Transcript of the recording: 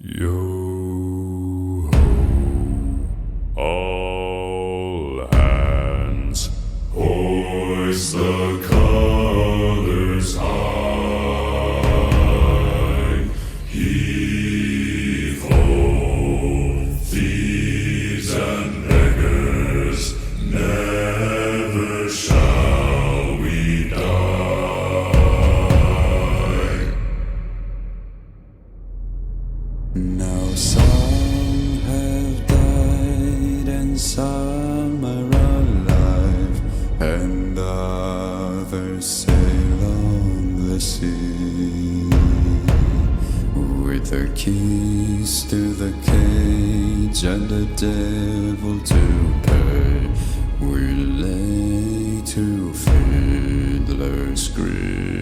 Yo ho, all hands, hoist the colors high. Heave ho, thieves and beggars, never shall we die. Now some have died and some are alive, and others sail on the sea. With the keys to the cage and the devil to pay, we lay to Fiddler's Grave.